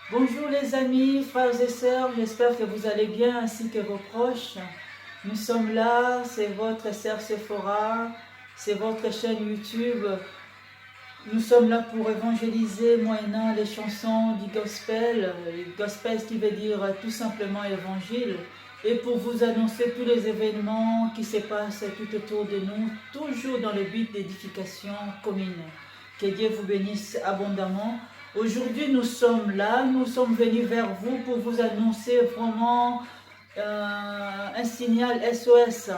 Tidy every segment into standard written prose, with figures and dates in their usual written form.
Bonjour les amis, frères et sœurs, j'espère que vous allez bien ainsi que vos proches. Nous sommes là, c'est votre sœur Sephora, c'est votre chaîne YouTube. Nous sommes là pour évangéliser moyennant les chansons du gospel, gospel qui veut dire tout simplement évangile, et pour vous annoncer tous les événements qui se passent tout autour de nous, toujours dans le but d'édification commune. Que Dieu vous bénisse abondamment. Aujourd'hui, nous sommes là, nous sommes venus vers vous pour vous annoncer vraiment un signal SOS.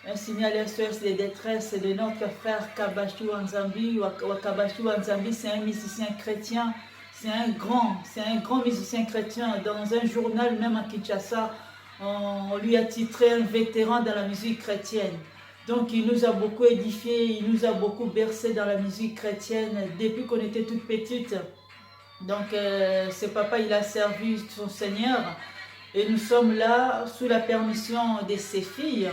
Un signal SOS de détresse de notre frère Kabashu Nzambi. Kabashu Nzambi, c'est un musicien chrétien, c'est un grand musicien chrétien. Dans un journal, même à Kinshasa, on lui a titré un vétéran dans la musique chrétienne. Donc il nous a beaucoup édifié, il nous a beaucoup bercé dans la musique chrétienne depuis qu'on était toute petite. Donc ce papa, il a servi son Seigneur et nous sommes là sous la permission de ses filles,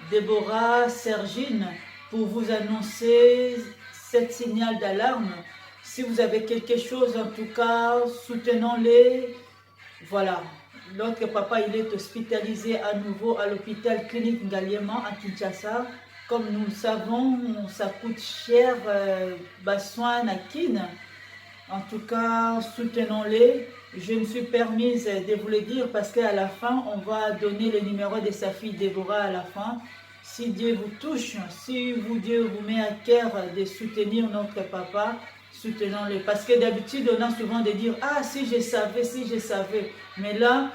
Déborah, Sergine, pour vous annoncer cette signal d'alarme. Si vous avez quelque chose, en tout cas, soutenons-les. Voilà. L'autre papa, il est hospitalisé à nouveau à l'hôpital clinique Ngaliema à Kinshasa. Comme nous le savons, ça coûte cher, soin à Kin. En tout cas, soutenons-les. Je me suis permise de vous le dire parce qu'à la fin, on va donner le numéro de sa fille Déborah à la fin. Si Dieu vous touche, si Dieu vous met à cœur de soutenir notre papa, soutenons-le. Parce que d'habitude, on a souvent de dire « Ah, si je savais, si je savais ». Mais là,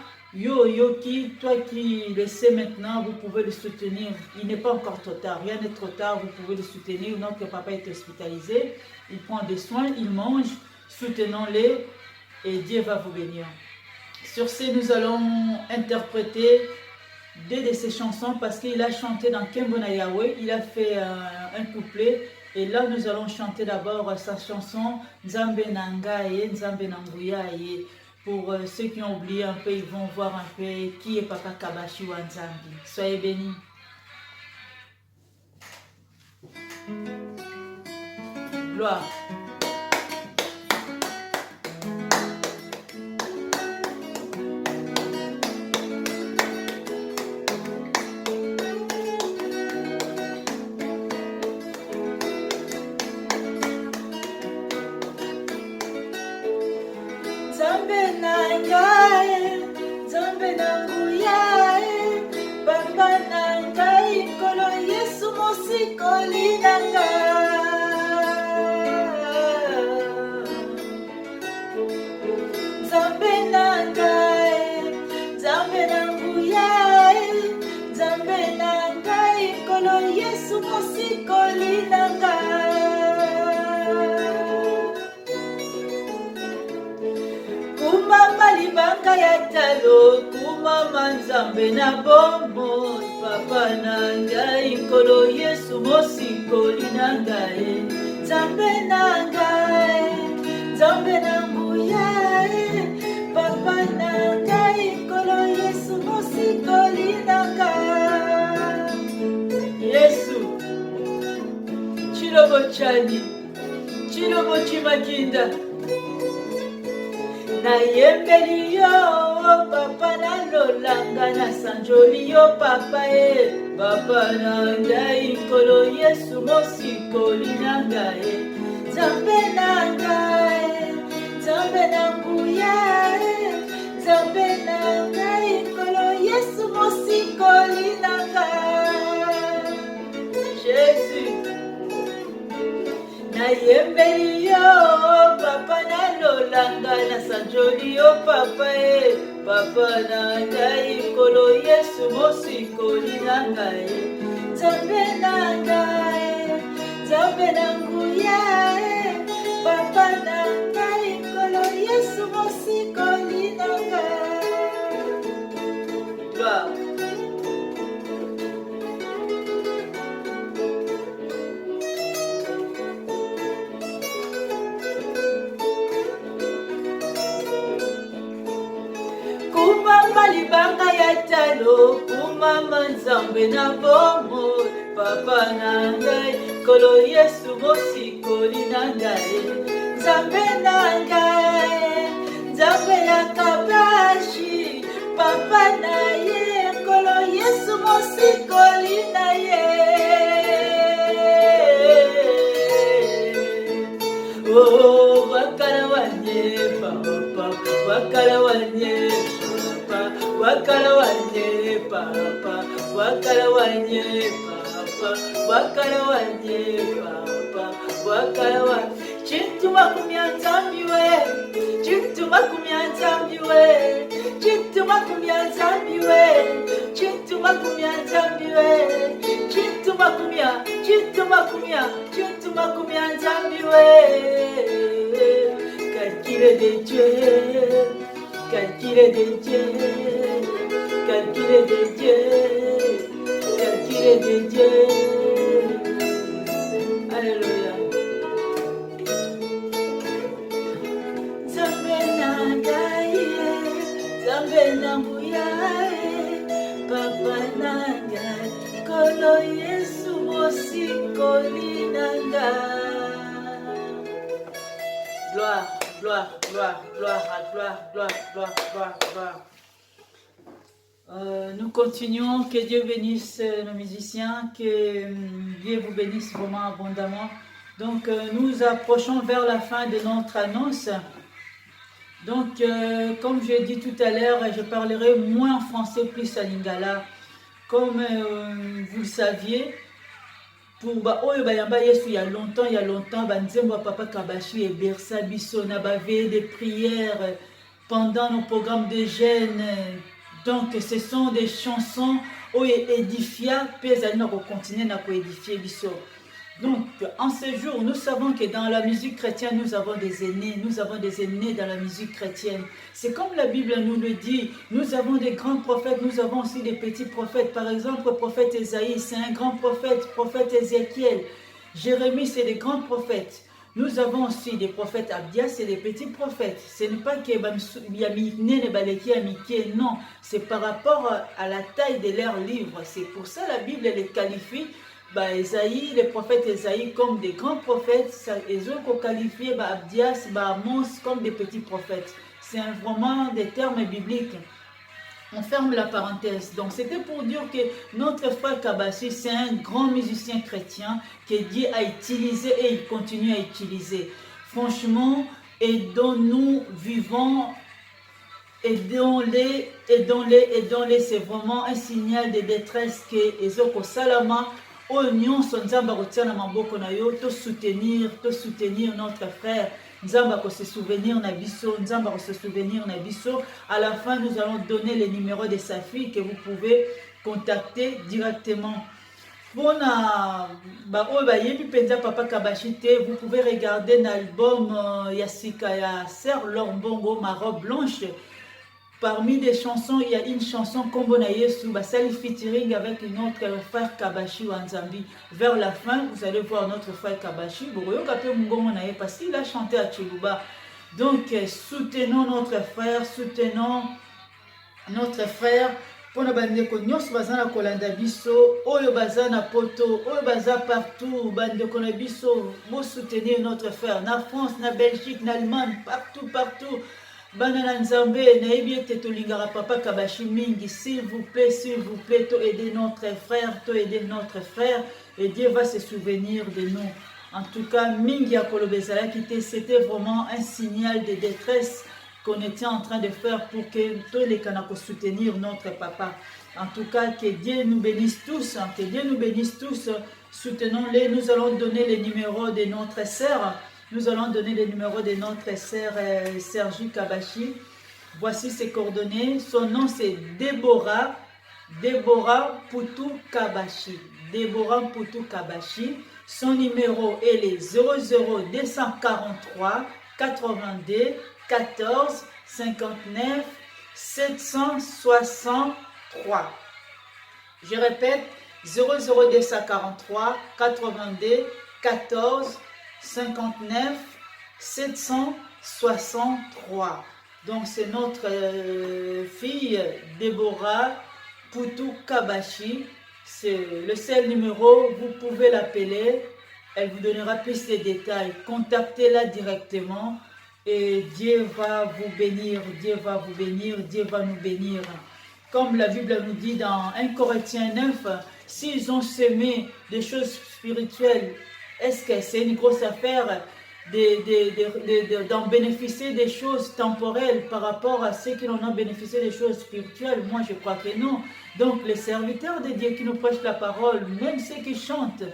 toi qui le sais maintenant, vous pouvez le soutenir. Il n'est pas encore trop tard, rien n'est trop tard, vous pouvez le soutenir. Notre papa est hospitalisé, il prend des soins, il mange. Soutenons-les et Dieu va vous bénir. Sur ce, nous allons interpréter deux de ses chansons parce qu'il a chanté dans Kembona Yahweh, il a fait un couplet. Et là, nous allons chanter d'abord sa chanson Nzambe Nangaye, Nzambe Nanguyaye. Pour ceux qui ont oublié un peu, ils vont voir un peu qui est Papa Kabashu Nzambi. Soyez bénis. Gloire. Nzambe nangaye, Nzambe nanguyaye, Papa nangaye, Nkolo Yesu mosikoli nangaye. Nzambe nangaye, Nzambe nanguyaye, Nzambe nangaye, Nkolo Yesu mosikoli nangaye. Kumama libanga ya talo, kumama Nzambe na bombo, Papa nangaye, Nkolo Yesu mosikoli nangaye. Nzambe nangaye, Nzambe nanguyaye, Papa nangaye, Nkolo Yesu mosikoli nangaye. Yesu, Chilobo chani, Chilobo chimakinda. Nayembeli yo papa nalolanga nasanjoli yo papa papa nangaye, Nkolo Yesu mosikoli nangaye. Nzambe nangaye, Nzambe nanguyaye, Nzambe nangaye, Nkolo Yesu mosikoli nangaye. Jésus, nayembeli yo papa nalolanga nasanjoli yo papa papa nangaye, Nkolo Yesu mosikoli nangaye. Nzambe nangaye, Nzambe nanguyaye, Papa nangaye, Nkolo Yesu mosikoli nangaye. Gloire. Kumama libanga ya talo, kumama Nzambe na bomo, Papa nangaye, Nkolo Yesu mosikoli nangaye. Nzambe nangaye, Nzambe mosikoli na ye. Oh, wakarawanye papa, wakarawanye papa, wakarawanye papa, wakarawanye papa, wakarawanye papa, wakarawanye. Chituma kumyanzambiwe, chituma kumyanzambiwe, chituma kumyanzambiwe, chituma kumyanzambiwe, chituma kumyanzambiwe. Calcule de Dieu, calcule de Dieu, calcule de Dieu, calcule de Dieu. Alléluia. Zambe nangaye, zambe nambuyaye, papa nangaye, kolo Yesu mosikoli nanga. Gloire, gloire, gloire, gloire, gloire, gloire, gloire, gloire, gloire. Nous continuons, que Dieu bénisse nos musiciens, que Dieu vous bénisse vraiment abondamment. Donc nous approchons vers la fin de notre annonce. Donc comme je l'ai dit tout à l'heure, je parlerai moins en français, plus en lingala. Comme vous le saviez, pour oyo bayamba Yesu il y a longtemps banzembo papa Kabashi et bersa biso na bavé de prières pendant nos programmes de jeûne. Donc ce sont des chansons oyo édifia pezali na ko continuer na ko édifier biso. Donc en ce jour nous savons que dans la musique chrétienne nous avons des aînés dans la musique chrétienne. C'est comme la Bible nous le dit, nous avons des grands prophètes, nous avons aussi des petits prophètes. Par exemple, le prophète Esaïe, c'est un grand prophète, prophète Ézéchiel. Jérémie, c'est des grands prophètes. Nous avons aussi des prophètes Abdia, c'est des petits prophètes. Ce n'est pas que non, c'est par rapport à la taille de leurs livres. C'est pour ça la Bible les qualifie. Esaïe, les prophètes Esaïe comme des grands prophètes, ils ont qualifié Abdias, Amos comme des petits prophètes. C'est vraiment des termes bibliques. On ferme la parenthèse. Donc c'était pour dire que notre frère Kabashi, c'est un grand musicien chrétien que Dieu a utilisé et il continue à utiliser. Franchement, et dont nous vivons, aidons-les, c'est vraiment un signal de détresse que Ezoko Salama, Oignon, Nzamba retient maboko na yo, to soutenir notre frère. Nzamba ko se souvenir na biso, Nzamba ko se souvenir na biso. À la fin, nous allons donner les numéros de sa fille que vous pouvez contacter directement. Pour na ba o ba yebi penza papa Kabashi te, vous pouvez regarder l'album Yasika ya Sœur Lorbongo, ma robe blanche. Parmi les chansons, il y a une chanson Kombo na Yesu, Basali featuring avec notre frère Kabashi Wanzambi. Vers la fin, vous allez voir notre frère Kabashi. Parce qu'il a chanté à Chiluba. Donc, soutenons notre frère, Pour na bandeko nyos bazana kolanda biso, oyo bazana poto, oyo baza partout, bandeko na biso, vous soutenir notre frère. Na France, na Belgique, na Allemagne, partout. Banana Nzambe, naïbi ete tolingara papa Kabashi mingi, s'il vous plaît, to aider notre frère, et Dieu va se souvenir de nous. En tout cas, mingi akolobezala kite, c'était vraiment un signal de détresse qu'on était en train de faire pour que tous les canaux soutenir notre papa. En tout cas, que Dieu nous bénisse tous, soutenons-les. Nous allons donner les numéros de notre sœur. Nous allons donner les numéros de notre sœur Sergi Kabashi. Voici ses coordonnées. Son nom c'est Déborah Poutou Kabashi. Son numéro est le 00243 82 14 59 763. Je répète, 00243 82 14 59 763. Donc c'est notre fille Déborah Poutou Kabashi. C'est le seul numéro, vous pouvez l'appeler, elle vous donnera plus de détails. Contactez-la directement et Dieu va vous bénir, Dieu va nous bénir. comme la Bible nous dit dans 1 Corinthiens 9, s'ils ont semé des choses spirituelles, est-ce que c'est une grosse affaire d'en bénéficier des choses temporelles par rapport à ceux qui en ont bénéficié des choses spirituelles? Moi, je crois que non. Donc, les serviteurs de Dieu qui nous prêchent la parole, même ceux qui chantent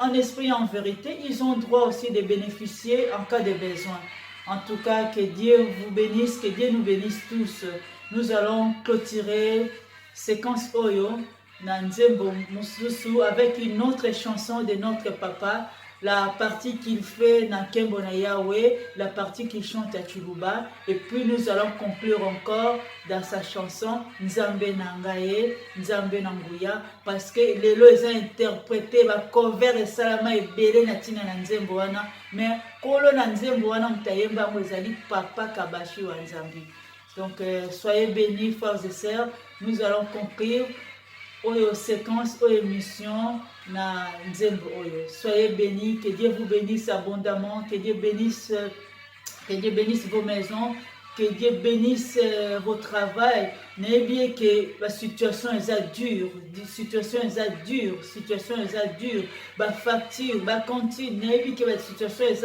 en esprit et en vérité, ils ont droit aussi de bénéficier en cas de besoin. En tout cas, que Dieu vous bénisse, que Dieu nous bénisse tous. Nous allons clôturer séquence Oyo, Nanzembo Mususu, avec une autre chanson de notre papa, la partie qu'il fait dans Kembo na Yahweh, la partie qu'il chante à Chiluba, et puis nous allons conclure encore dans sa chanson Nzambe Nangaye, Nzambe Nanguya, parce que les lois ont interprété la cover et salama et belé na tina na Nzembo wana, mais kolo na Nzembo wana mtayemba mwezali papa Kabashi wa Nzambi. Donc soyez bénis frères et sœurs, nous allons conclure aux séquences, aux émissions na Nzembo Oyo. Soyez bénis, que Dieu vous bénisse abondamment, que Dieu bénisse vos maisons, que Dieu bénisse vos travail. N'ayez bien que la situation est dure, situation est dure, la facture, la cantine, n'ayez bien que la situation est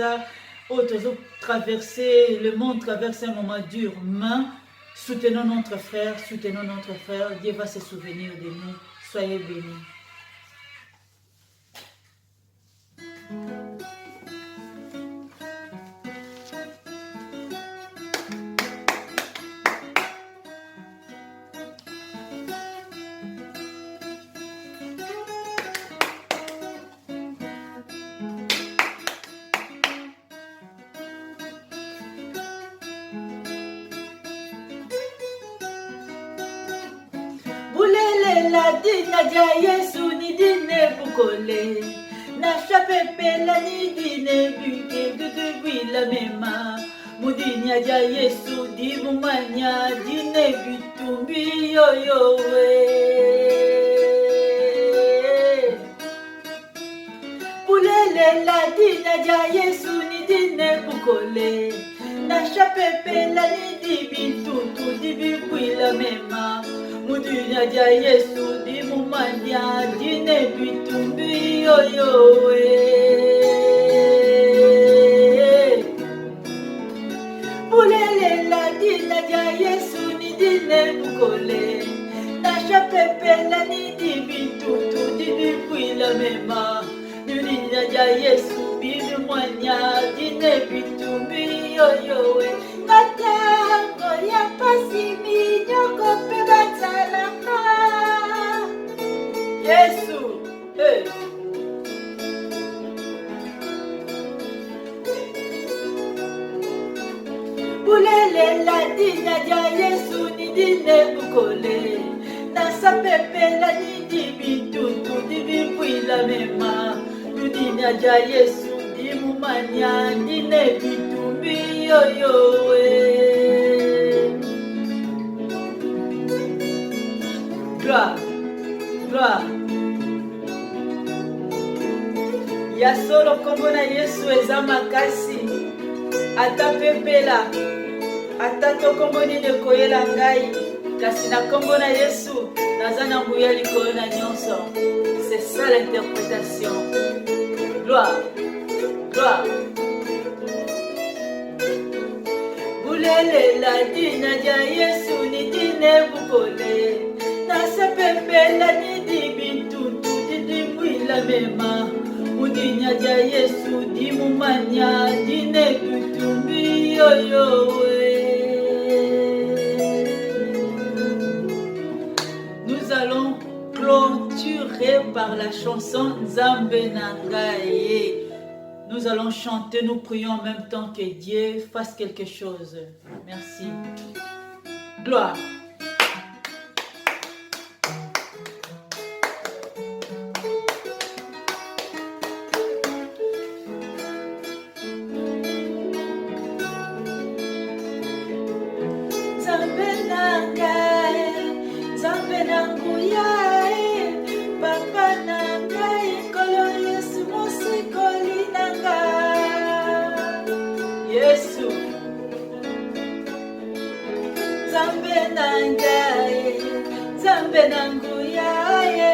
traverser, le monde traverse un moment dur, mais soutenons notre frère, Dieu va se souvenir de nous. Soyez bénis. La dina dia Yesu ni dine bukole na chapepe la ni dine buke dudu la mema mudinya dia Yesu di mumanya dine bitumbi yo yo we bulele la dina dia Yesu ni dine bukole na chapepe la ni di bitutu di bukwi la mema Mudinya dia Yesu di mumanya dine bitumbi yo yo we Bulele la dina dia Yesu ni dine bukole na chapepe la ni di bitutu di bikwi la mema Mudinya dia Yesu di mumanya dine bitumbi yo yo we Matango ya pasimi nyoko peba talaka Yesu, hey. Bulele la dina dia Yesu ni dine bukole na sapepe la ni di bitutu di bikwi la mema Dina dia Yesu di mumanya dine bitumbi yo yo we Gloire Ya solo kombo na Yesu eza makasi ata pepela ata tokombo nini koyela ngai kasi na kombo na Yesu naza na nguya likolo na nyonso. C'est ça l'interprétation. Gloire Bulele la dina dia Yesu ni dine bukole na sepepe la ni di bitutu di di la mema Mudinya dia Yesu di mumanya dine bitumbi yo yo we Nous allons clôturer par la chanson Nzambe Nangaye. Nous allons chanter, nous prions en même temps que Dieu fasse quelque chose. Merci. Gloire. Nzambe Nangaye, Nzambe Nanguya, Papa Nangaye, Kolo Yesu Mosikoli Yesu Nzambe Nangaye Nzambe na nguya ye,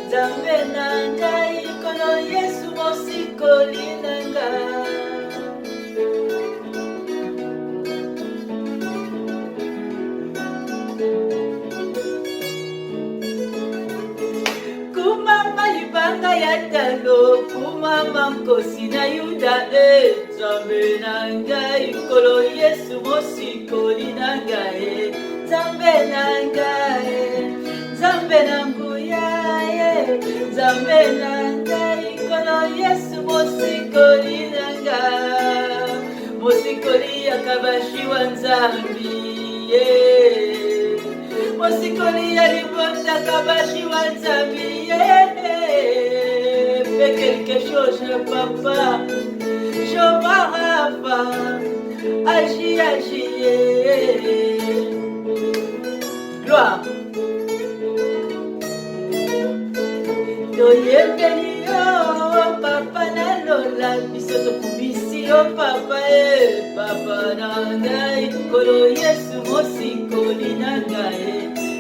Nzambe na ngai, Nkolo Yesu mosikoli na ngai. Kumama libanga ya talo, kumama nkosi na Yuda Nzambe na ngai, Nkolo Yesu mosikoli na ngai. Nzambe na ngai, Nzambe na nguya ye, Nzambe na ngai, Nkolo Yesu mosikoli na ngai. Mosikoli akabashi wa Nzambi ye, mosikoli ya libota akabashi wa Nzambi ye. Fais quelque chose, papa, Jehovah Rapha, agis, agis. Gloire. Toyembeli yo papa na lola, biso tokubisi yo papa papa na ngai, Nkolo Yesu mosikoli na ngai.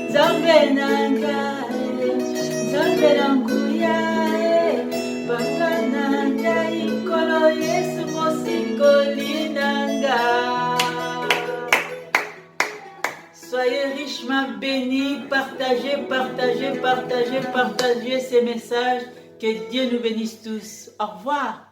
Nzambe na ngai, Nzambe na nguya papa na ngai, Nkolo Yesu mosikoli na ngai. Soyez richement bénis, partagez, partagez, partagez, partagez ces messages. Que Dieu nous bénisse tous. Au revoir.